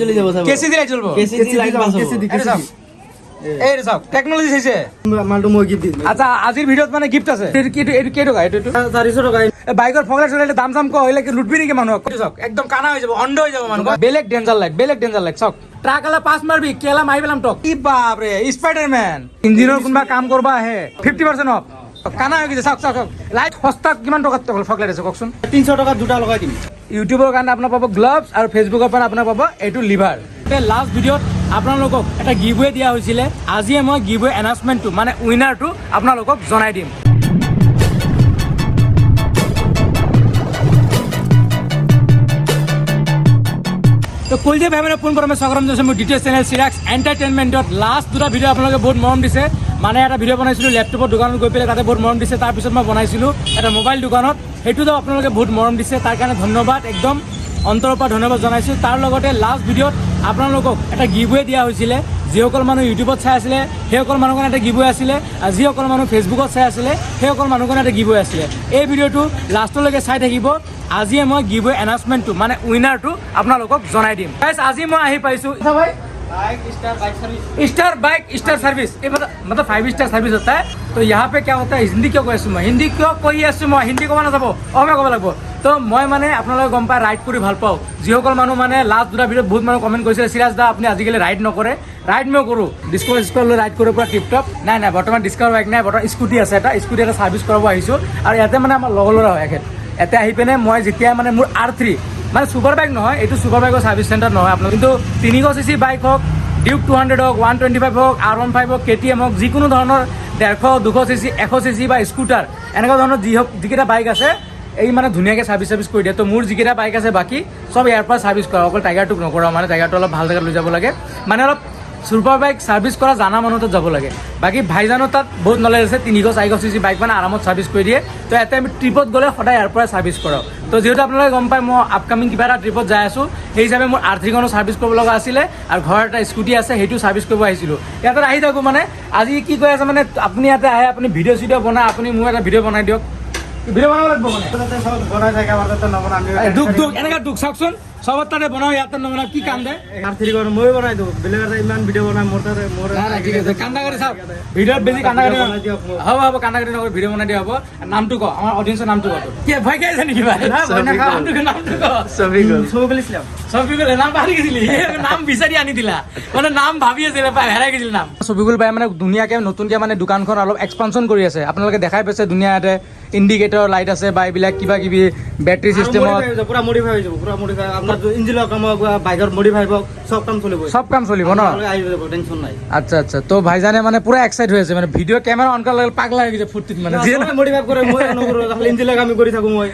চলে যাব স্যার কেসি দিলে চলবো কেসি লাইট পাস হবে এই রে সব টেকনোলজি হইছে মালটো মই গিফট দিম আচ্ছা আজিৰ ভিডিঅ'ত মানে গিফট আছে এটো কি টকা এটো 400 টাকা বাইকৰ ফগলা চলে দাম চাম কইলে কি লুটবি নেকি মানুহ চক একদম কানা হৈ যাব অন্ধ হৈ যাব মানুহ বেলেগ ডেঞ্জাৰ লাইক চক ট্ৰাক আলা পাস মাৰবি কেলা মাৰি পেলাম টক কি বাপ ৰে স্পাইডাৰম্যান ইঞ্জিনৰ কোনবা কাম করবা আহে 50% অফ কানা হৈ গেছে চক লাইট সস্তা কিমান টকাত ফগলা দিছে ককচোন 300 টাকা দুটা লগাই দিম ইউটিউবৰ কাৰণে আপোনাৰ পাব গ্লাভছ আৰু ফেসবুকৰ পৰা আপোনাৰ পাব এইটো লিভাৰ লাষ্ট ভিডিঅ'ত আপোনালোকক এটা গিভৱে দিয়া হৈছিলে আজিয়ে মই গিভৱে এনাউন্সমেন্টটো মানে উইনাৰটো আপোনালোকক জনাই দিম তো কলজে ভাই মানে ফোন মই স্বাগতম জনাইছো মোৰ ডিটেইলছ চেনেল চিৰাক্স এন্টাৰটেইনমেন্টত লাষ্ট দুটা ভিডিঅ' আপোনালোকে বহুত মৰম দিছে মানে এটা ভিডিঅ' বনাইছিলো লেপটপৰ দোকানত গৈ পেলাই তাতে বহুত মৰম দিছে তাৰপিছত মই বনাইছিলো এটা মোবাইল দোকানত সেইটোতো আপোনালোকে বহুত মৰম দিছে তাৰ কাৰণে ধন্যবাদ একদম অন্তৰৰ পৰা ধন্যবাদ জনাইছো তাৰ লগতে লাষ্ট ভিডিঅ'ত আপোনালোকক এটা গিভৱে দিয়া হৈছিলে যিসকল মানুহ ইউটিউবত চাই আছিলে সেইসকল মানুহৰ কাৰণে এটা গিভৱে আছিলে আৰু যিসকল মানুহ ফেচবুকত চাই আছিলে সেইসকল মানুহৰ কাৰণে এটা গিভৱে আছিলে এই ভিডিঅ'টো লাষ্টলৈকে চাই থাকিব আজিয়ে মই গিভৱে এনাউন্সমেন্টটো মানে উইনাৰটো আপোনালোকক জনাই দিম গাইস আজি মই আহি পাইছো ভাই स्टार बाइक स्टार सर्विस ये मतलब 5 स्टार सर्विस होता है तो यहाँ पे क्या होता है हिंदी क्यों কৈ আছো মই হিন্দী কিয় কৈ আছো মই হিন্দী ক'ব নাযাব অসমীয়া ক'ব লাগিব তো মই মানে আপোনালোকে গম পাই ৰাইড কৰি ভাল পাওঁ যিসকল মানুহ মানে লাষ্ট দুটা ভিডিঅ'ত বহুত মানুহ কমেণ্ট কৰিছিলে সিৰাজ দা আপুনি আজিকালি ৰাইড নকৰে ৰাইড মই কৰোঁ ডিস্কভাৰ লৈ ৰাইড কৰোঁ পুৰা টিপটপ নাই বৰ্তমান ডিস্কভাৰ বাইক নাই বৰ্তমান স্কুটি আছে এটা ছাৰ্ভিচ কৰাব আহিছোঁ আৰু ইয়াতে মানে আমাৰ লগৰ ল'ৰা হয় এখেত ইয়াতে আহি পিনে মই যেতিয়া মানে মোৰ R3 মানে ছুপাৰ বাইক নহয় এইটো ছুপাৰ বাইকৰ ছাৰ্ভিচ চেণ্টাৰ নহয় আপোনালোক কিন্তু 300cc বাইক হওক ডিউক 200 হওক 125 হওক R15 হওক KTM হওক যিকোনো ধৰণৰ 150 200cc 100cc বা স্কুটাৰ এনেকুৱা ধৰণৰ যিকেইটা বাইক আছে এই মানে ধুনীয়াকৈ ছাৰ্ভিচ কৰি দিয়ে তো মোৰ যিকেইটা বাইক আছে বাকী চব ইয়াৰ পৰা ছাৰ্ভিচ কৰা অকল টাইগাৰটোক নকৰা মানে টাইগাৰটো অলপ ভাল জেগাত লৈ যাব লাগে মানে অলপ ছুপাৰ বাইক ছাৰ্ভিচ কৰা জানা মানুহ তাত যাব লাগে বাকী ভাইজানৰ তাত বহুত নলেজ আছে 300-400cc বাইক মানে আৰামত ছাৰ্ভিচ কৰি দিয়ে তো ইয়াতে আমি ট্ৰিপত গ'লে সদায় ইয়াৰ পৰা ছাৰ্ভিচ কৰাওঁ তো যিহেতু আপোনালোকে গম পায় মই আপকামিং কিবা এটা ট্ৰিপত যাই আছোঁ সেই হিচাপে মোৰ R3খনো ছাৰ্ভিচ কৰিব লগা আছিলে আৰু ঘৰৰ এটা স্কুটি আছে সেইটো ছাৰ্ভিচ কৰিব আহিছিলোঁ ইয়াতে আহি থাকোঁ মানে আজি কি কৈ আছে মানে আপুনি ইয়াতে আহে আপুনি ভিডিঅ' চিডিঅ' বনাই আপুনি মোক এটা ভিডিঅ' বনাই দিয়ক ভিডিঅ' বনাব লাগিব মানে দুখ এনেকৈ দুখ চাওকচোন সবত তাতে বনাও ইয়াতে নবনাও কি কাম দে R3 কৰ মই বনাই দিও বেলেগৰ ইমান ভিডিঅ' বনাই মোৰ তাতে মোৰ ঠিক আছে কান্দা কৰি চাওক ভিডিঅ'ত বেছি কান্দা কৰি হ'ব কান্দা কৰি নকৰি ভিডিঅ' বনাই দিয়া হ'ব নামটো ক আমাৰ অডিয়েন্সৰ নামটো ক কি ভয় কি আছে নেকি ভাই নামটো ক ছবিগুল নাম পাহৰি গৈছিলি নাম বিচাৰি আনি দিলা মানে নাম ভাবি আছিলে পাই হেৰাই গৈছিল নাম ছবিগুল ভাই মানে ধুনীয়াকৈ নতুনকৈ মানে দোকানখন অলপ এক্সপানশ্যন কৰি আছে আপোনালোকে দেখাই পাইছে ধুনীয়াতে ইণ্ডিকেটৰ লাইট আছে বা এইবিলাক কিবা কিবি বেটাৰী চিষ্টেমত পুৰা মডিফাই হৈ যাব পুৰা মডিফাই আপোনাৰ ইঞ্জিনৰ কাম হওক বাইকৰ মডিফাই হওক সব কাম চলিব ন টেনশন নাই আচ্ছা তো ভাইজানে মানে পুৰা এক্সাইট হৈ আছে মানে ভিডিঅ' কেমেৰা অন কৰাৰ লগে পাগলা হৈ গৈছে ফুৰ্তিত মানে মডিফাই কৰে মই নকৰো খালি ইঞ্জিনৰ কাম কৰি থাকো মই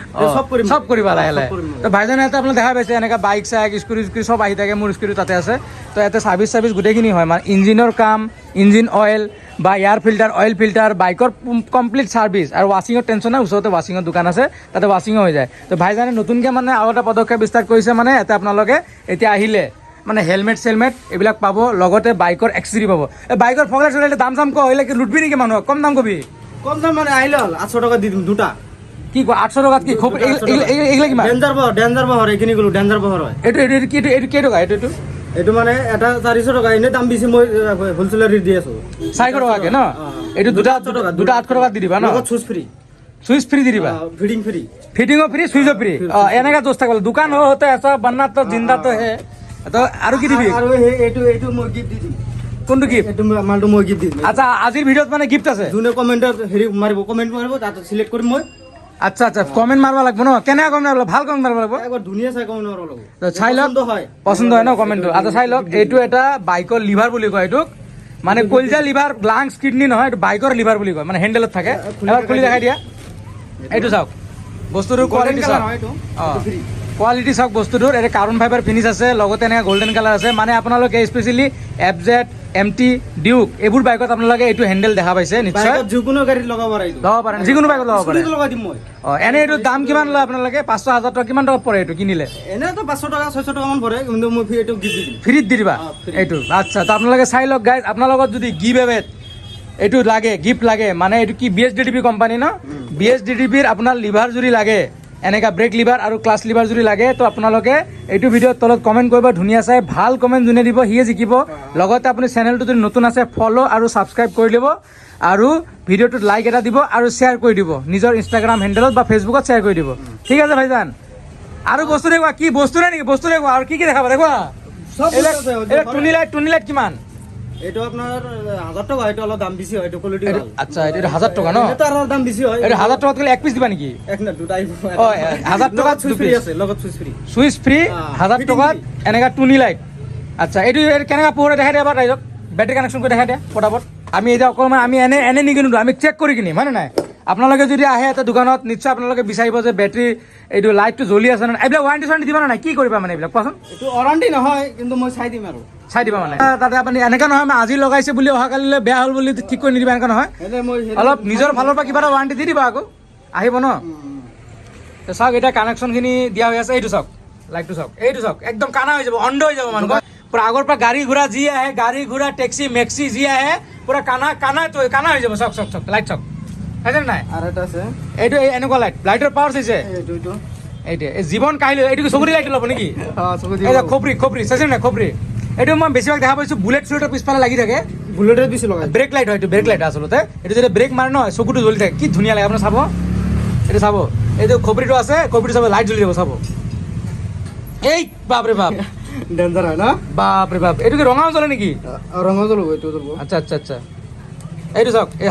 সব কৰিবা লাহে লাহে তো ভাইজানে এটা আপোনালোকে দেখা পাইছে এনেকা বাইক চাইক স্কুটি সব আহি থাকে মোৰ স্কুটি তাতে আছে তো ইয়াতে ছাৰ্ভিচ গোটেইখিনি হয় মানে ইঞ্জিনৰ কাম ইঞ্জিন অইল বা এয়াৰ ফিল্টাৰ অইল ফিল্টাৰ বাইকৰ কমপ্লিট ছাৰ্ভিচ আৰু ৱাশ্বিঙৰ টেনশ্যন নাই ওচৰতে ৱাশ্বিঙৰ দোকান আছে তাতে ৱাশ্বিঙো হৈ যায় তো ভাইজানে নতুনকৈ মানে আৰু এটা পদক্ষেপ ষ্টাৰ্ট কৰিছে মানে ইয়াতে আপোনালোকে এতিয়া আহিলে মানে হেলমেট এইবিলাক পাব লগতে বাইকৰ এক্সেসৰি পাব বাইকৰ ফগলা চলে দাম চাম কইলে কি লুটবি নেকি মানুহ কম দাম কবি কম দাম মানে আহিলে 800 টাকা দি দিম দুটা কি কয় 800 টাকাত কি খুব এইগলা কিমান ডেঞ্জাৰ বহৰ এইখিনি গলো ডেঞ্জাৰ বহৰ হয় এইটো কি টকা এইটো মানে এটা 400 টাকা এনে দাম বেছি মই হোলসেলাৰ ৰেট দি আছো 400 টাকাকে ন এইটো দুটা 800 টাকা দি দিবা ন সুইচ ফ্রি দি দিবা ফিটিংও ফ্রি সুইচও ফ্রি এনেকা দোষ থাকলে দোকান হতে এসা বন্না তো জিন্দা তো হে তো আৰু কি দিবি আৰু এইটো মই গিফট দি দিম কোনটো গিফট এইটো মালটো মই গিফট দিম আচ্ছা আজিৰ ভিডিঅ'ত মানে গিফট আছে যোনে কমেন্টত কমেন্ট মাৰিব তাত সিলেক্ট কৰিম মই আচ্ছা কমেন্ট মারবা লাগবো ন কেনে কমেন্ট মারবা ভাল কমেন্ট মারবা লাগবো একবার ধুনিয়া চাই কমেন্ট মারবা লাগবো তো চাই লওক পছন্দ হয় ন কমেন্টটো আচ্ছা চাই লওক এইটো এটা বাইকৰ লিভাৰ বুলি কয় এইটোক মানে কলজা লিভাৰ লাংস কিডনি নহয় এইটো বাইকৰ লিভাৰ বুলি কয় মানে হেন্ডেলত থাকে এবাৰ খুলি দেখাই দিয়া এইটো চাওক বস্তুটোৰ কোৱালিটি চাওক কোৱালিটি চাওক বস্তুটোৰ এটা কাৰ্বন ফাইবাৰ ফিনিছ আছে লগতে এনেকৈ গোল্ডেন কালাৰ আছে মানে আপোনালোকে স্পেচিয়েলি FZ MT ডিউক এইবোৰ বাইকত আপোনালোকে এইটো হেন্ডেল দেখা পাইছে নিশ্চয় যিকোনো গাড়ীত লগাব পাৰে যিকোনো বাইকত লগাব পাৰে লগাই দিম মই এনে এইটো দাম কিমান লয় আপোনালোকে 500,000 টকা কিমান টকা পৰে এইটো কিনিলে এনে তো 500 টাকা 600 টাকা মান পৰে কিন্তু মই এইটো গিফট দিম ফ্ৰীত দি দিবা এইটো আচ্ছা তো আপোনালোকে চাই লওক গাইজ আপোনালোকৰ যদি এইটো লাগে গিফট লাগে মানে এইটো কি BSDDB কোম্পানী ন BSDDBৰ আপোনাৰ লিভাৰ যদি লাগে এনেকা ব্ৰেক লিভাৰ আৰু ক্লাছ লিভাৰ যদি লাগে তো আপোনালোকে এইটো ভিডিঅ'ৰ তলত কমেণ্ট কৰিব, ধুনীয়া চাই ভাল কমেণ্ট যোনে দিব সিয়ে জিকিব। লগতে আপুনি চেনেলটো যদি নতুন আছে ফ'ল' আৰু ছাবস্ক্ৰাইব কৰি দিব, আৰু ভিডিঅ'টোত লাইক এটা দিব আৰু শ্বেয়াৰ কৰি দিব, নিজৰ ইনষ্টাগ্ৰাম হেণ্ডেলত বা ফেচবুকত শ্বেয়াৰ কৰি দিব। ঠিক আছে ভাইজান, আৰু বস্তু দেখুৱা, কি বস্তু নাই নেকি? বস্তু দেখুৱা, আৰু কি কি দেখাবা দেখুৱা। টুনি লাইট কিমান? এইটো আপোনাৰ 1000 টকা, এইটো অলপ দাম বেছি হয়, এইটো কোৱালিটি ভাল। আচ্ছা, এইটো 1000 টকা ন? এটা আৰু দাম বেছি হয়। এইটো 1000 টকাত গ'লে এক পিচ দিবা নেকি? এক না দুটা আহিব। 1000 টকাত সুইচ ফ্ৰী আছে, লগত সুইচ ফ্ৰী। সুইচ ফ্ৰী 1000 টকাত এনেকা টুনি লাইট। আচ্ছা, এইটো কেনেকা পোহৰে দেখাই দিয়া এবাৰ ৰাইজক, বেটাৰী কানেকশ্যন কৰি দেখাই দিয়া ফটাফট। আমি এতিয়া অকণমান আমি এনে নিকিনো, আমি চেক কৰি কিনিম, হয় নে নাই? আপোনালোকে যদি আহে এটা দোকানত, নিশ্চয় আপোনালোকে বিচাৰিব যে বেটাৰী এইটো লাইটটো জ্বলি আছে নে নাই। এইবিলাক ৱাৰেণ্টি চোৱাৰেণ্টি দিবা নে নাই? কি কৰিবা মানে এইবিলাক কোৱাচোন? এইটো ৱাৰেণ্টি নহয়, কিন্তু মই চাই দিম আৰু। চাই দিবা মানে তাতে আপুনি এনেকা নহয় মানে আজি লগাইছে বুলি অহাকালিলৈ বেয়া হ'ল বুলি ঠিক কৰি নিদিবা, এনেকুৱা নহয়। অলপ নিজৰ ফালৰ পৰা কিবা এটা ৱাৰেণ্টি দি দিবা আকৌ, আহিব ন। তো চাওক, এতিয়া কানেকশ্যনখিনি দিয়া হৈ আছে। এইটো চাওক, লাইটটো চাওক, এইটো চাওক, একদম কানা হৈ যাব, অন্ধ হৈ যাব মানুহ। পুৰা আগৰ পৰা গাড়ী ঘোঁৰা যি আহে, গাড়ী ঘোঁৰা টেক্সি মেক্সি যি আহে, পুৰা কানা হৈ যাব। চাওক চাওক চাওক, লাইট চাওক, চাইছে নাই? আৰু এটা আছে, এইটো এনেকুৱা লাইটৰ পাৱাৰ চাইছে? এইটো জীৱন কাহিলে, এইটো চকুৰি লাইট ল'ব নেকি? খপৰি চাইছে নাই? খপৰি এইটো মই বেছিভাগ দেখা পাইছোঁ বুলেট চুলেটৰ পিছফালে লাগি থাকে। বুলেটৰ বেছি লগাই, ব্ৰেক লাইট হয়, এইটো ব্ৰেক লাইট আচলতে। এইটো যেতিয়া ব্ৰেক মাৰে ন, চকুটো জ্বলি থাকে, কি ধুনীয়া লাগে আপোনাৰ চাব। এইটো চাব, এইটো খপৰিটো আছে, খপৰিটো চাব, লাইট জ্বলি যাব চাব। এই বাপৰে বাপ, ডেঞ্জাৰ হয় ন? বাপৰে বাপ, এইটো কি ৰঙাও জ্বলে নেকি? ৰঙা জ্বলিব, এইটো জ্বলিব। আচ্ছা আচ্ছা আচ্ছা, এইটো চাওক, এই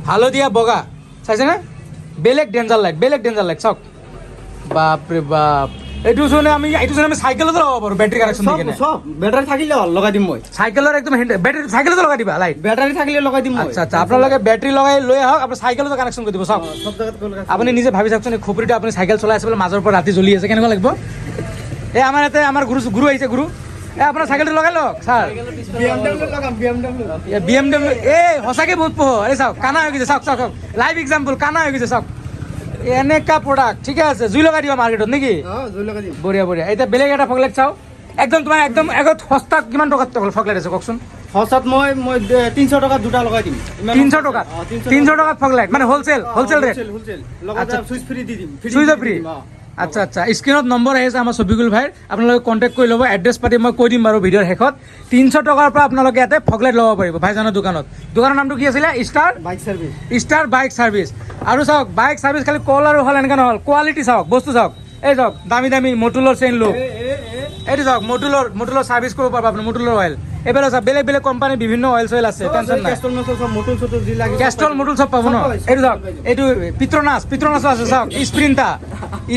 হালধীয়া বগা, চাইছে না? বেলেগ ডেঞ্জাৰ লাইট চাওক। বাপৰে বাপ, এইটো চোনে আমি চাইকেলতো লগাব পাৰোঁ বেটাৰী কানেকশ্যন দি কিনে। সব বেটাৰী থাকিলে লগাই দিম মই। চাইকেলৰ একদম বেটাৰী চাইকেলতো লগাই দিবা লাইট? বেটাৰী থাকিলে লগাই দিম মই। আচ্ছা আচ্ছা, আপোনালোকে বেটাৰী লগাই লৈ আহক, আপোনাৰ চাইকেলতো কানেকশ্যন কৰি দিব। চাওক, সব জায়গাত আপুনি নিজে ভাবি চাওকচোন, এই খপৰিটো আপুনি চাইকেল চলাই আছে বোলে, মাজৰ পৰা ৰাতি জ্বলি আছে, কেনেকুৱা লাগিব? এই আমাৰ ইয়াতে আমাৰ গুৰু আহিছে, গুৰু এই আপোনাৰ চাইকেলটো লগাই লওক ছাৰ। BMW এই সঁচাকৈ বহুত পোহ। এই চাওক, কানা হৈ গৈছে, চাওক চাওক চাওক, লাইভ এক্সাম্পল, কানা হৈ গৈছে চাওক। এনেকা প্ৰডাক্ট, ঠিকে আছে, জুই লগাই দিবা মাৰ্কেটত নেকি? বঢ়িয়া বঢ়িয়া। এতিয়া বেলেগ এটা ফগলাইট চাওঁ, একদম তোমাৰ একদম সস্তা। কিমান টকাত ফগলাইট আছে কওকচোন? সস্তাত মই 300 টকাত দুটা লগাই দিম। 300 টকাত? 300 টকাত ফগলাইট মানে হোলচেল ৰেট? লগতে সুইচ ফ্ৰী দি দিম। Switch free? আচ্ছা আচ্ছা, স্ক্ৰীণত নম্বৰ আহিছে আমাৰ ছবিকুল ভাইৰ, আপোনালোকে কণ্টেক্ট কৰি ল'ব। এড্ৰেছ পাতি মই কৈ দিম বাৰু ভিডিঅ'ৰ শেষত। 300 টকাৰ পৰা আপোনালোকে ইয়াতে ফগলাইট ল'ব পাৰিব ভাইজানৰ দোকানত। দোকানৰ নামটো কি আছিলে? Star bike service. আৰু চাওক, বাইক ছাৰ্ভিচ খালি কল আৰু হ'ল এনেকৈ নহ'ল, কোৱালিটি চাওক, বস্তু চাওক। এই চাওক, দামী মটুলৰ চেইন লুক, এইটো চাওক, মটুলৰ ছাৰ্ভিচ কৰিব পাৰিব আপুনি, মটুলৰ অইল। এইফালে চাওক, বেলেগ কম্পানীৰ বিভিন্ন অইল চইল আছে, টেনশ্যন নাই। কেষ্ট্ৰল মটুল চব পাব ন? এইটো চাওক, এইটো পিত্ৰনাছো আছে চাওক,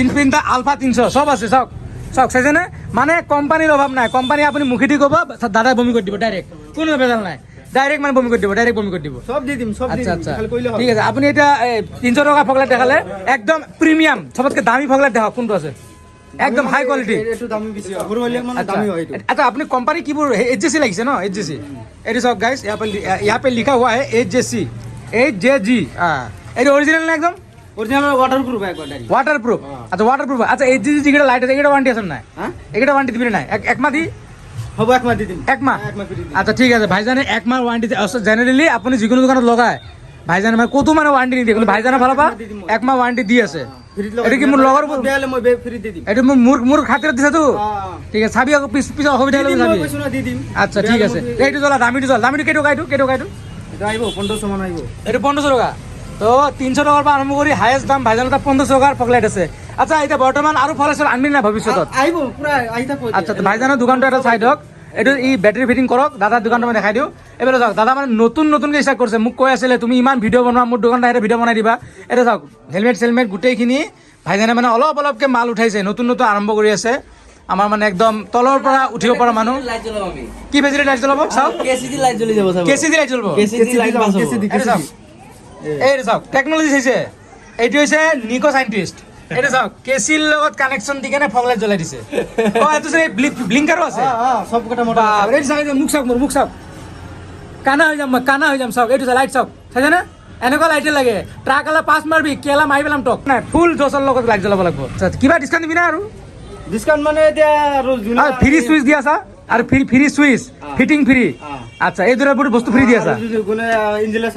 ইনপ্ৰিণ্টা আলফা 300 চব আছে চাওক। চাইছেনে? মানে কোম্পানীৰ অভাৱ নাই। কোম্পানী আপুনি মুখেদি ক'ব, দাদাই বমি কৰি দিব ডাইৰেক্ট, কোনো ভেজাল নাই। ডাইৰেক্ট মানে বমি কৰি দিব, সব দি দিম। আচ্ছা আচ্ছা, ঠিক আছে। আপুনি এতিয়া 300 টকা ফগলাইট দেখালে, একদম প্ৰিমিয়াম, চবতকৈ দামী ফগলাইট দেখাওক, কোনটো আছে? একদম হাই কোৱালিটি। আচ্ছা, আপুনি কোম্পানী কিবোৰ? HJC লাগিছে ন? HJC এইটো চাওক গাইজ, यहाँ पे लिखा हुआ है HJC। এইটো অৰিজিনেল নে? একদম ৱাটাৰপ্ৰুফ। আচ্ছা, ৱাটাৰপ্ৰুফ। আচ্ছা, HJC যিকেইটা লাইট আছে এইকেইটা ৱাৰেণ্টি আছে নাই? এইকেইটা ৱাৰেণ্টি দিবি নাই? একমাহ দি হ'ব, একমাহ দি দিম। একমাহ? আচ্ছা ঠিক আছে, ভাইজানে একমাহ ৱাৰেণ্টি। জেনেৰেলি আপুনি যিকোনো দোকানত লগায়, ভাইজানে মানে ক'তো মানে ৱাৰেণ্টি নিদিয়ে, কিন্তু ভাইজানৰ ফালৰ পৰা একমাহ ৱাৰেণ্টি দি আছে। এইটো কি মোৰ লগৰ? এইটো মোৰ খাতিৰত দিছেতো। ঠিক আছে, চাবি আকৌ পিছত অসুবিধা হ'লে চাবি। আচ্ছা ঠিক আছে, এইটো জ্বলা, দামীটো কেইটকা? এইটো 1500 মান আহিব। এইটো 1500 টকা। তো 300 টকাৰ পৰা আৰম্ভ কৰি হায়েষ্ট দাম ভাইজানৰ তাত 1500 টকাৰ ফগলাইট আছে। আচ্ছা, এতিয়া বৰ্তমান আৰু ফল আছে আনবি নাই ভৱিষ্যতত? আহিব, পুৰা আহি থাকো। আচ্ছা, ভাইজানৰ দোকানটো এটা চাই দিয়ক। এইটো বেটাৰী ফিটিং কৰক, দাদাৰ দোকানটো মই দেখাই দিওঁ। এইফালে চাওক, দাদা মানে নতুনকৈ ষ্টাৰ্ট কৰিছে। মোক কৈ আছিলে তুমি ইমান ভিডিঅ' বনোৱা, মোৰ দোকানত আহিলে ভিডিঅ' বনাই দিবা। এইটো চাওক, হেলমেট গোটেইখিনি ভাইজানে মানে অলপকৈ মাল উঠাইছে, নতুন আৰম্ভ কৰি আছে। আমাৰ মানে একদম তলৰ পৰা উঠিব পৰা মানুহ। কি বেটাৰী লাইট জ্বলাব? চাওক, কেচিডি লাইট জ্বলিব। এইটো চাওক, টেকন'লজি চাইছে। এইটো হৈছে নিকো চাইণ্টিষ্ট। এইটো চাওক, কেচিৰ লগত কানেকশ্যন দি কেনে ফগলাইট জ্বলাই দিছে। এইটো ব্লিংকাৰো আছে। মোক চাওক, কানা হৈ যাম। চাওক, এইটো লাইট চাওক, চাইছে না? এনেকুৱা লাইটে লাগে। ট্ৰাক আলা পাছ মাৰবি, কেলা মাৰি পেলাম টক নাই। ফুল জচৰ লগত লাইট জ্বলাব লাগিব। কিবা ডিছকাউণ্ট দিবি না? আৰু ডিছকাউণ্ট মানে এতিয়া ফ্ৰী চুইচ দি আছা, আৰু ফ্ৰী চুইচ ফিটিং ফ্ৰী। আচ্ছা এই দুটা বস্তু ফ্ৰী দি আছা যদি কোনে ইঞ্জিলে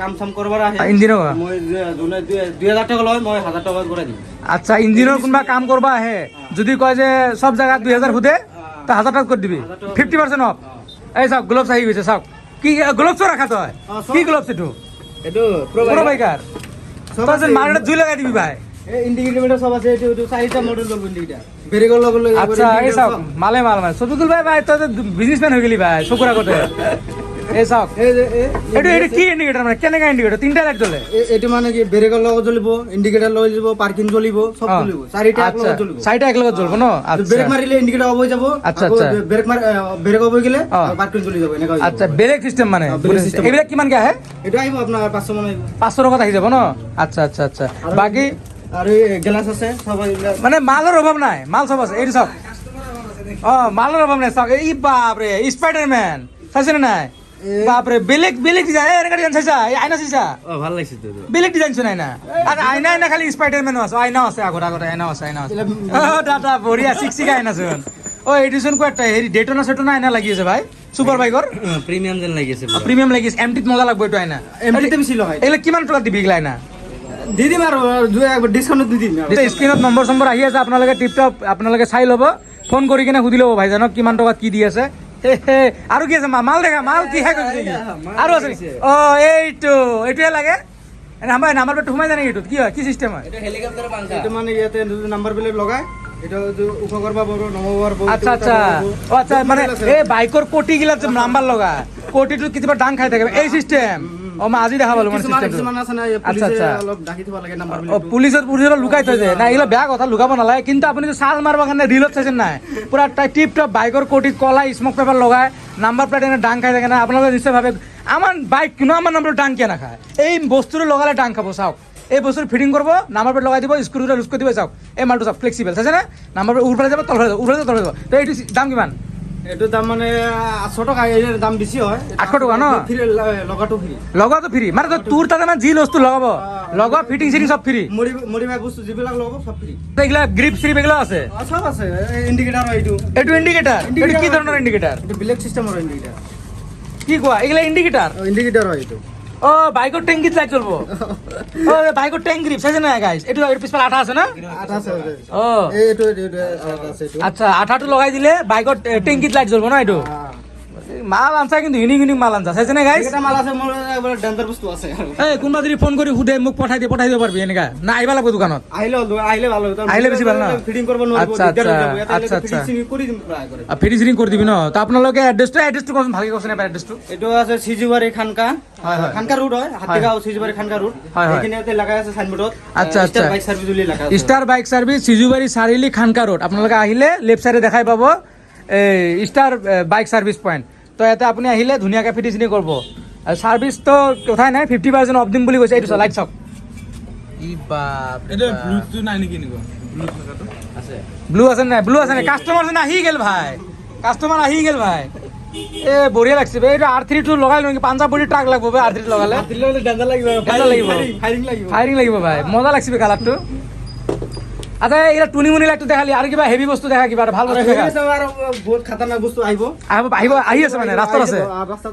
কাম চাম কৰবাৰ আহে ইঞ্জিনৰ মই যোনে 2000 টকা লয় মই 1000 টকা কৰাই দিম আচ্ছা ইঞ্জিনৰ কোনোবা কাম কৰবা আহে যদি কয় যে সব জায়গা 2000 খুদে তা 1000 টাকা কৰি দিবি 50% অফ এই চাওক গ্লোভস আহি গৈছে চাওক কি গ্লোভস ৰাখা তই কি গ্লোভস এইটো প্ৰ বাইকাৰ তই যে মাৰটা জুই লগাই দিবি ভাই এই ইন্ডিকেটৰ সব আছে এইটো চাৰিটা মডেল লব ইন্ডিকেটৰ ব্ৰেকৰ লগ লৈ আচ্ছা এই চাওক মালে মাল মানে সবিকুল ভাই তই তো বিজনেসম্যান হৈ গলি ভাই চকুৰ আগতে এই চাওক এইটো কি ইন্ডিকেটৰ মানে কেনেকা ইন্ডিকেটৰ তিনটা লাইট জ্বলে এইটো মানে কি ব্ৰেকৰ লগত জ্বলিব ইন্ডিকেটৰ লৈ যাব পাৰ্কিং জ্বলিব সব জ্বলিব চাৰিটা একলগত জ্বলিব চাৰিটা একলগত জ্বলিব ন আচ্ছা ব্ৰেক মাৰিলে ইন্ডিকেটৰ অফ হৈ যাব আচ্ছা আচ্ছা ব্ৰেক অফ হৈ গলে পাৰ্কিং জ্বলি যাব এনেকা আচ্ছা ব্ৰেক সিস্টেম মানে এইবিলাক কিমান কে আহে এইটো আহিব আপোনাৰ 500 মান আহিব 500 টকাত আহি যাব ন আচ্ছা আচ্ছা আচ্ছা বাকি আৰু গ্লাস আছে সব মানে মালৰ অভাৱ নাই মাল সব আছে এইটো চাওক মালৰ অভাৱ নাই চাওক এই বাপ ৰে স্পাইডাৰম্যান চাইছে নাই বাপ রে বেলেগ ডিজাইন এনেকা ডিজাইন চাইছা এই আইনা চাইছা ভাল লাগিছে তো বেলেগ ডিজাইন চোন আইনা আর আইনা খালি স্পাইডারম্যান আছে আইনা আছে আগত আইনা আছে দাদা বঢ়িয়া শিক্ষিকা আইনা চোন এইটো চোন কোৱাটা হেৰি ডেটনা সেটনা আইনা লাগি আছে ভাই সুপাৰ বাইকৰ প্রিমিয়াম যেন লাগি আছে প্রিমিয়াম লাগি আছে এমটিত মজা লাগব এইটো আইনা এমটিতে বেছি লগাই এলে কিমান টকা দিবি এগুলা আইনা দি দিম আৰু ডিসকাউন্ট দি দিম স্ক্ৰিনত নম্বৰ আহি আছে আপোনালোকে টিপটপ আপোনালোকে চাই ল'ব ফোন কৰি কিনে সুধি ল'ব ভাইজানক কিমান টকাত কি দি আছে আৰু কি আছে মাল দেখা মাল কি হে কৰিছে আৰু আছে এইটোৱে লাগে নাম্বাৰ প্লেট সোমাই যায় নেকি এইটোত কি হয় কি চিষ্টেম হয় এইটো মানে ইয়াতে নাম্বাৰ প্লেট লগাই এটা উপ কৰবা বড় নমবাৰ বড় আচ্ছা আচ্ছা আচ্ছা মানে এই বাইকৰ কোটি গিলা যে নাম্বাৰ লগা কোটিটো কিবা ডাং খাই থাকে এই সিস্টেম মই আজি দেখা পালো মানে সিস্টেমটো আচ্ছা আচ্ছা অলপ ডাকি থব লাগে নাম্বাৰ প্লেট পুলিচত লুকাই থৈ যায় না এগুলা বেয়া কথা লুকাব নালাগে কিন্তু আপুনি যে সাল মারবা কাৰণে ৰিলত চাইছেন নাই পুৰা টিপ টপ বাইকৰ কোটিত কলা স্মোক পেপাৰ লগায় নাম্বাৰ প্লেট এনে ডাং খাই থাকে না আপোনালোকে নিশ্চয় ভাবে আমাৰ বাইক কিনো আমাৰ নাম্বাৰ ডাং কিয় নাখায় এই বস্তুটো লগালে ডাং খাব চাওক এই বস্তুটো ফিটিং করবো নাম্বার প্লেট লগাই দিব স্ক্রুটা লুজ করে দিব চাওক এই মালটো চাওক ফ্লেক্সিবল চাইছে না নাম্বার প্লেট উপরে যাব তলফালে যাব উপরে যাব তলফালে যাব তো এইটো দাম কিমান এইটো দাম মানে 800 টাকা এর দাম বেশি হয় 800 টাকা ন ফ্রি লগাটো ফ্রি মানে তোৰ তাতে মানে যি বস্তু লগাব লগা ফিটিং সিটিং সব ফ্রি মডিফাই বস্তু যিবিলাক লগাব সব ফ্রি এগুলা গ্রিপ স্লিপ এগুলা আছে সব আছে ইন্ডিকেটর এইটো ইন্ডিকেটর এটা কি ধরনের ইন্ডিকেটর এটা ব্লেড সিস্টেমৰ ইন্ডিকেটৰ কি কোৱা এগুলা ইন্ডিকেটৰ হয় এইটো বাইকৰ টেংকিত লাইট জ্বলবো বাইকৰ টেংক গ্রিপ চাইছে না গাইস এটো পিছফালে আঠা আছে না আঠা আছে এইটো আছে আচ্ছা আঠাটো লগাই দিলে বাইকৰ টেংকিত লাইট জ্বলবো না এইটো মাল আনছা কিন্তু ইউনিক মাল আনছা চাইছে না গাইস এটা মাল আছে মোৰ একবাৰ ডেঞ্জাৰ বস্তু আছে এই কোনবা যদি ফোন কৰি সুধে মোক পঠাই দিব পারবি এনেকা না আইবা লাগব দোকানত আহিলে ভালো আহিলে বেছি ভাল না ফিটিং করব নোৱাৰিব আচ্ছা আচ্ছা ফিটিং কৰি দিম প্ৰায় কৰে ফিটিং কৰি দিবি ন তো আপোনালোকে এড্ৰেছটো কোন ভালকে কৈছে না এড্ৰেছটো এটো আছে সিজুবাৰী খানকা খানকা ৰুট হয় হাতিগাঁও সিজুবাৰী খানকা ৰুট এখানেতে লাগাই আছে সাইনবোৰ্ডত আচ্ছা আচ্ছা বাইক সাৰ্ভিস বুলি লাগা আছে স্টাৰ বাইক সাৰ্ভিস সিজুবাৰী চাৰিআলি খানকা ৰোড আপোনালোকে আহিলে লেফট সাইডে দেখাই পাব এই স্টাৰ বাইক সাৰ্ভিস পয়েন্ট তো ইয়াতে আপুনি আহিলে ধুনীয়াকৈ ফিটিং কৰিব আৰু সার্ভিস তো কথাই নাই 50% অফ দিম বুলি কৈছে এইটো লাইট চাওক ই বাপ এটা ব্লুটুথ নাই নেকি নিকো ব্লুটুথ আছে ব্লু আছে নাই কাস্টমার আহি গেল ভাই এ বঢ়িয়া লাগছে বে এটা R32 লগাই লও কি পাঞ্জাব বডি ট্রাক লাগবো বে R32 লগালে ডেঞ্জাৰ লাগিব ফায়াৰিং লাগিব ভাই মজা লাগছে বে কালাৰটো আচ্ছা এটা টুনিমুনি লাইটটো দেখালি আৰু কিবা হেভি বস্তু দেখা কিবা ভাল বস্তু দেখা আৰু বহুত খতৰনাক বস্তু আহি আছে মানে ৰাস্তাত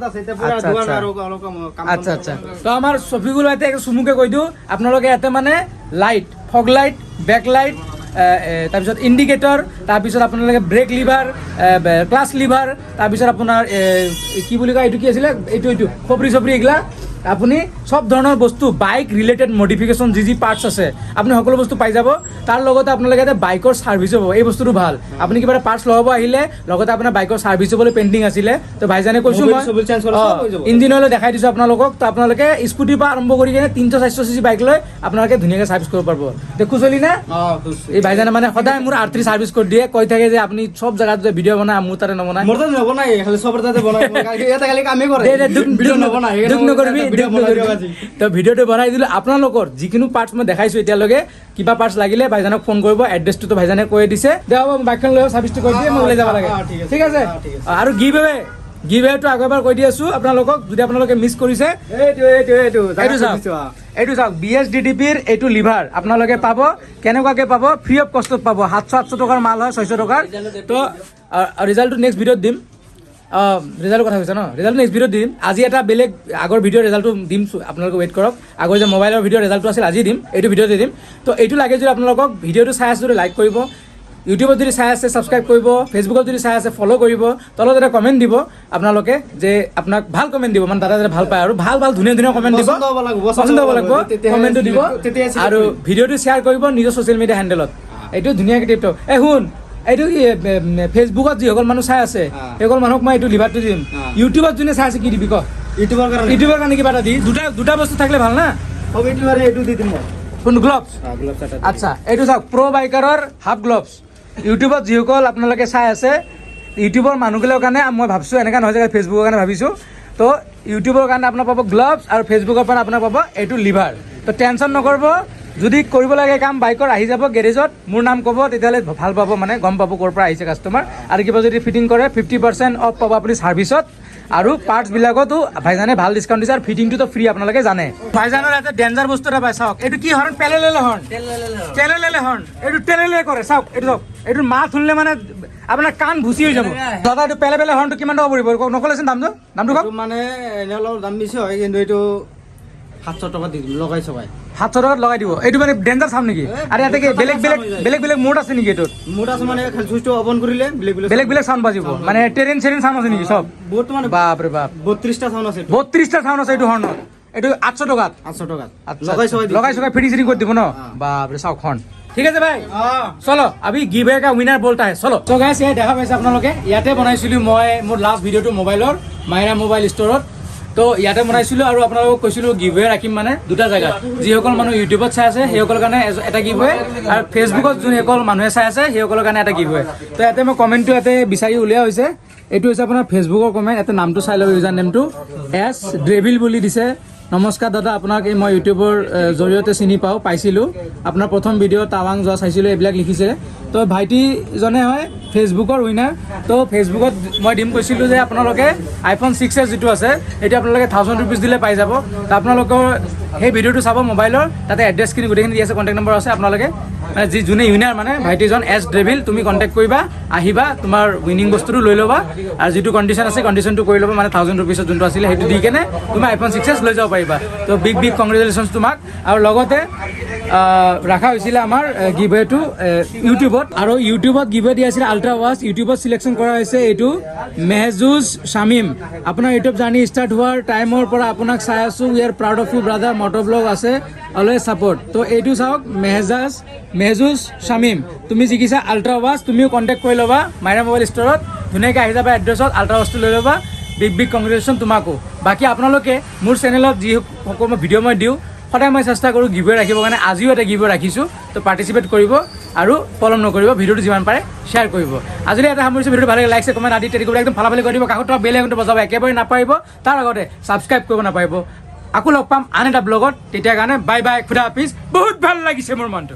আছে এটা পুৰা দুৱান আৰু কাম আচ্ছা আচ্ছা তো আমাৰ সফিকুল ভাইতে চুমুকে কৈ দিওঁ আপোনালোকে ইয়াতে মানে light fog light back light তাৰপিছত ইণ্ডিকেটৰ তাৰপিছত আপোনালোকে ব্ৰেক লিভাৰ ক্লাছ লিভাৰ তাৰপিছত আপোনাৰ কি বুলি কয় এইটো কি আছিলে এইটো খপৰি এইগিলা আপুনি সব ধৰণৰ বস্তু বাইক ৰিলেটেড মডিফিকেশ্যন যি পাৰ্টছ আছে আপুনি সকলো বস্তু পাই যাব তাৰ লগতে আপোনালোকে এটা বাইকৰ সাৰ্ভিস হ'ব এই বস্তুটো ভাল আপুনি কিবা এটা পাৰ্টছ লগাব আহিলে লগতে আপোনাৰ বাইকৰ সাৰ্ভিস হ'বলৈ পেণ্ডিং আছিলে তো ভাইজানে কৈছো মই ইঞ্জিন অইল দেখাই দিছো আপোনালোকক তো আপোনালোকে স্কুটিৰ পৰা আৰম্ভ কৰি কিনে 300-400 cc বাইক লৈ আপোনালোকে ধুনীয়াকৈ সাৰ্ভিস কৰিব পাৰিব দেখো চলি না এই ভাইজানে মানে সদায় মোৰ R3 সাৰ্ভিস কৰি দিয়ে কৈ থাকে যে আপুনি সব জায়গাত যে ভিডিঅ' বনায় মোৰ তাতে নবনায় মোৰ তাতে নবনায় খালি সবৰ তাতে বনায় এটা খালি কামে কৰে ভিডিঅ' নবনায় দুখ নকৰিবি তো ভিডিঅ'টো বনাই দিলোঁ আপোনালোকৰ যিকোনো পাৰ্টছ মই দেখাইছোঁ এতিয়ালৈকে কিবা পাৰ্টছ লাগিলে ভাইজানক ফোন কৰিব এড্ৰেছটো ভাইজানে কৈ দিছে দে হ'ব বাইকখন লৈ সাৰ্ভিসটো কৰি দিয়ে মই ওলাই যাব লাগে ঠিক আছে আৰু গিভৱেটো আগৰবাৰ কৈ দি আছোঁ আপোনালোকক যদি আপোনালোকে মিছ কৰিছে এইটো চাওক BSDDPৰ এইটো লিভাৰ আপোনালোকে পাব কেনেকুৱাকৈ পাব ফ্ৰী অফ কষ্টত পাব 700-800 টকাৰ মাল হয় 600 টকাৰ তো ৰিজাল্টটো নেক্সট ভিডিঅ'ত দিম ৰিজাল্টৰ কথা কৈছে ন ৰিজাল্ট নেক্সট ভিডিঅ'ত দিম আজি এটা বেলেগ আগৰ ভিডিঅ'ৰ ৰিজাল্টটো দিম আপোনালোকে ৱেইট কৰক আগৰ যে মোবাইলৰ ভিডিঅ'ৰ ৰিজাল্টটো আছিল আজি দিম এইটো ভিডিঅ'তে দিম তো এইটো লাগে যদি আপোনালোকক ভিডিঅ'টো চাই আছে যদি লাইক কৰিব ইউটিউবত যদি চাই আছে ছাবস্ক্ৰাইব কৰিব ফেচবুকত যদি চাই আছে ফ'ল' কৰিব তলত এটা কমেণ্ট দিব আপোনালোকে যে আপোনাক ভাল কমেণ্ট দিব মানে দাদা যাতে ভাল পায় আৰু ভাল ভাল ধুনীয়া ধুনীয়া কমেণ্ট দিব পচন্দ হ'ব লাগিব কমেণ্টটো দিব আৰু ভিডিঅ'টো শ্বেয়াৰ কৰিব নিজৰ ছ'চিয়েল মিডিয়া হেণ্ডেলত এইটো ধুনীয়াকৈ টিপটো শুন এইটো কি ফেচবুকত যিসকল মানুহ চাই আছে সেইসকল মানুহক মই এইটো লিভাৰটো দিম ইউটিউবত যোনে চাই আছে কি দিবি ক ইউটিউবৰ কাৰণে কিবা এটা দি দুটা বস্তু থাকিলে ভাল না এইটো দি দিম কোন গ্লভছ আচ্ছা এইটো চাওক প্ৰ' বাইকাৰৰ হাফ গ্লভছ ইউটিউবত যিসকল আপোনালোকে চাই আছে ইউটিউবৰ মানুহবিলাকৰ কাৰণে মই ভাবিছোঁ এনেকুৱা নহয় যে ফেচবুকৰ কাৰণে ভাবিছোঁ তো ইউটিউবৰ কাৰণে আপোনাৰ পাব গ্লভছ আৰু ফেচবুকৰ পৰা আপোনাৰ পাব এইটো লিভাৰ তো টেনশ্যন নকৰিব যদি কৰিব লাগে কাম বাইকৰ আহি যাব গেৰেজত মোৰ নাম ক'ব তেতিয়াহ'লে ভাল পাব মানে গম পাব ক'ৰ পৰা আহিছে কাষ্টমাৰ আৰু কিবা যদি ফিটিং কৰে 50% অফ পাব আপুনি ছাৰ্ভিচত আৰু পাৰ্টছবিলাকতো ভাইজানে ভাল ডিছকাউণ্ট দিছে আৰু ফিটিংটোতো ফ্ৰী আপোনালোকে জানে ভাইজানৰ ইয়াতে ডেঞ্জাৰ বস্তু এটা পাই চাওক এইটো কি হৰ্ণ পেলেলে হৰ্ণ এইটো টেলেলে কৰে চাওক এইটো চাওক এইটো মাত শুনিলে মানে আপোনাৰ কাণ ভুচি হৈ যাব দাদা এইটো পেলে হৰ্ণটো কিমান টকা পৰিব নকলেচোন দামটো কওক মানে এনে অলপ দাম বেছি হয় কিন্তু এইটো 700 টকা দি দিম লগাই চগাই 700 টকাত লগাই দিব এইটো মানে ডেঞ্জাৰ চাম নেকি আৰু ইয়াতে কি বেলেগ মোড আছে নেকি এইটোত মোড আছে মানে সুইচটো অন কৰিলে বেলেগ চাউণ্ড বাজিব মানে ট্ৰেইন চাউণ্ড আছে নেকি চব বহুত মানে বাপৰে বাপ 32টা চাউণ্ড আছে 32টা চাউণ্ড আছে এইটো হৰ্ণত এইটো 800 টকাত লগাই চগাই ফিটিং কৰি দিব ন বাপৰে চাওক হৰ্ণ ঠিক আছে ভাই চলো আমি গিভৱে কা উইনাৰ বলটা হে চলো তো গাইছ এই দেখা পাইছে আপোনালোকে ইয়াতে বনাইছিলো মই মোৰ লাষ্ট ভিডিঅ'টো মোবাইলৰ মাইৰা মোবাইল ষ্টৰত তো ইয়াতে বনাইছিলোঁ আৰু আপোনালোকক কৈছিলোঁ গিভৱে ৰাখিম মানে দুটা জেগাত যিসকল মানুহ ইউটিউবত চাই আছে সেইসকলৰ কাৰণে এটা গিভৱে আৰু ফেচবুকত যোনসকল মানুহে চাই আছে সেইসকলৰ কাৰণে এটা গিভৱে তো ইয়াতে মই কমেণ্টটো ইয়াতে বিচাৰি উলিওৱা হৈছে এইটো হৈছে আপোনাৰ ফেচবুকৰ কমেণ্ট ইয়াতে নামটো চাই ল'ব ইউজাৰ নেমটো এছ ড্ৰেভিল বুলি দিছে নমস্কাৰ দাদা আপোনাক এই মই ইউটিউবৰ জৰিয়তে চিনি পাইছিলোঁ আপোনাৰ প্ৰথম ভিডিঅ' টাৱাং যোৱা চাইছিলোঁ এইবিলাক লিখিছে তো ভাইটিজনে হয় ফেচবুকৰ উইনাৰ তো ফেচবুকত মই দিম কৈছিলোঁ যে আপোনালোকে iPhone 6s যিটো আছে সেইটো আপোনালোকে 1000 ৰুপিজ দিলে পাই যাব তো আপোনালোকৰ সেই ভিডিঅ'টো চাব মোবাইলৰ তাতে এড্ৰেছখিনি গোটেইখিনি দি আছে কণ্টেক্ট নম্বৰ আছে আপোনালোকে মানে যোনে উইনাৰ মানে ভাইটিজন এছ ড্ৰেভিল তুমি কণ্টেক্ট কৰিবা আহিবা তোমাৰ উইনিং বস্তুটো লৈ ল'বা আৰু যিটো কণ্ডিশ্যন আছে কণ্ডিশ্যনটো কৰি ল'বা মানে 1000 ৰুপিছত যোনটো আছিলে সেইটো দি কেনে তুমি iPhone 6s লৈ যাব পাৰিবা তো বিগ কংগ্ৰেচুলেশ্যনছ তোমাক আৰু লগতে ৰাখা হৈছিলে আমাৰ গিভৱেটো ইউটিউবত আৰু ইউটিউবত গিভৱে দিয়া আছিলে আল্ট্ৰা ৱাচ ইউটিউবত চিলেকশ্যন কৰা হৈছে এইটো মেহজুজ শামিম আপোনাৰ ইউটিউব জাৰ্নি ষ্টাৰ্ট হোৱাৰ টাইমৰ পৰা আপোনাক চাই আছোঁ we are proud of you brother motor blog আছে অলৱেজ ছাপৰ্ট তো এইটো চাওক মেহজুজ শামিম তুমি জিকিছা আল্ট্ৰা ৱাচ তুমিও কণ্টেক্ট কৰি ল'বা মাইৰা মোবাইল ষ্টৰত ধুনীয়াকৈ আহি যাবা এড্ৰেছত আল্ট্ৰা ৱাচটো লৈ ল'বা বিগ কংগ্ৰেচুলেশ্যন তোমাকো বাকী আপোনালোকে মোৰ চেনেলত যিসকল মই ভিডিঅ' মই দিওঁ সদায় মই চেষ্টা কৰোঁ গিভৱে ৰাখিবৰ কাৰণে আজিও এটা গিভৱে ৰাখিছোঁ তো পাৰ্টিচিপেট কৰিব আৰু পলম নকৰিব ভিডিঅ'টো যিমান পাৰে শ্বেয়াৰ কৰিব আজিলৈ এটা সামৰিছোঁ ভিডিঅ'টো ভালে লাইক কমেণ্ট আদি কৰি একদম ভালে কৰি দিব কাষত বেল আইকনটো বজাব একেবাৰে নাপাৰিব তাৰ আগতে ছাবস্ক্ৰাইব কৰিব নাপাৰিব আকৌ লগ পাম আন এটা ব্লগত তেতিয়াৰ কাৰণে বাই বাই খুদা হাফিজ বহুত ভাল লাগিছে মোৰ মনটো